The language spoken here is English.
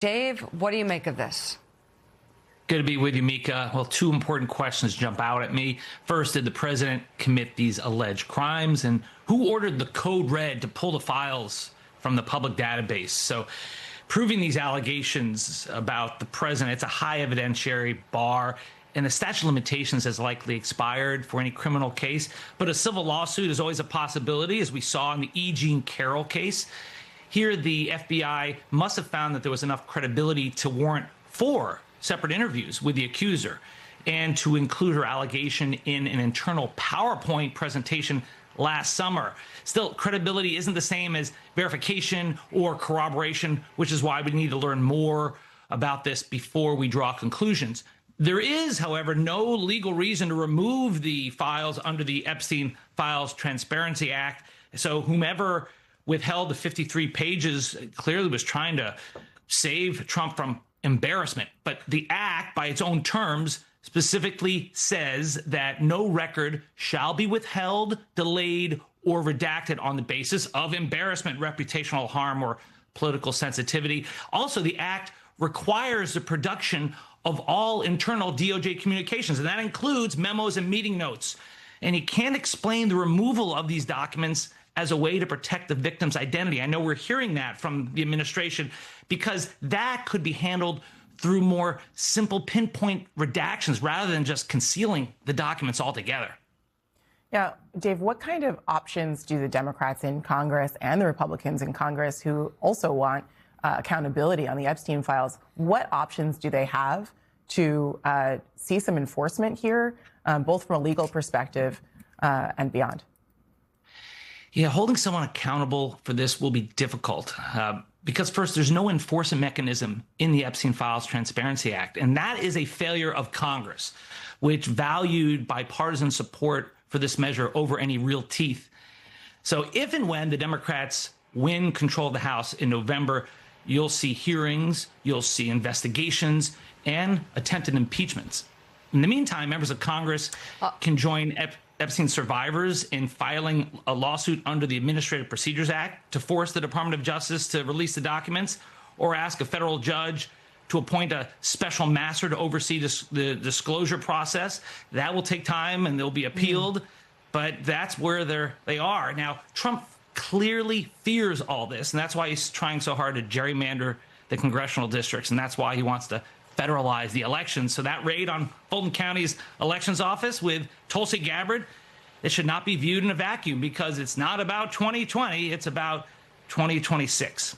Dave, what do you make of this? Good to be with you, Mika. Well, two important questions jump out at me. First, did the president commit these alleged crimes? And who ordered the code red to pull the files from the public database? So proving these allegations about the president, it's a high evidentiary bar, and the statute of limitations has likely expired for any criminal case. But a civil lawsuit is always a possibility, as we saw in the E. Jean Carroll case. Here, the FBI must have found that there was enough credibility to warrant 4 separate interviews with the accuser and to include her allegation in an internal PowerPoint presentation last summer. Still, credibility isn't the same as verification or corroboration, which is why we need to learn more about this before we draw conclusions. There is, however, no legal reason to remove the files under the Epstein Files Transparency Act. So whomever withheld the 53 pages clearly was trying to save Trump from embarrassment. But the act, by its own terms, specifically says that no record shall be withheld, delayed, or redacted on the basis of embarrassment, reputational harm, or political sensitivity. Also, the act requires the production of all internal DOJ communications, and that includes memos and meeting notes. And he can't explain the removal of these documents as a way to protect the victim's identity. I know we're hearing that from the administration because that could be handled through more simple pinpoint redactions rather than just concealing the documents altogether. Yeah, Dave, what kind of options do the Democrats in Congress and the Republicans in Congress who also want accountability on the Epstein files, what options do they have to see some enforcement here, both from a legal perspective and beyond? Yeah, holding someone accountable for this will be difficult because, first, there's no enforcement mechanism in the Epstein Files Transparency Act, and that is a failure of Congress, which valued bipartisan support for this measure over any real teeth. So if and when the Democrats win control of the House in November, you'll see hearings, you'll see investigations, and attempted impeachments. In the meantime, members of Congress can join Epstein survivors in filing a lawsuit under the Administrative Procedures Act to force the Department of Justice to release the documents, or ask a federal judge to appoint a special master to oversee the disclosure process. That will take time and they'll be appealed, but that's where they are. Now, Trump clearly fears all this, and that's why he's trying so hard to gerrymander the congressional districts, and that's why he wants to federalize the elections. So that raid on Fulton County's elections office with Tulsi Gabbard, it should not be viewed in a vacuum because it's not about 2020, it's about 2026.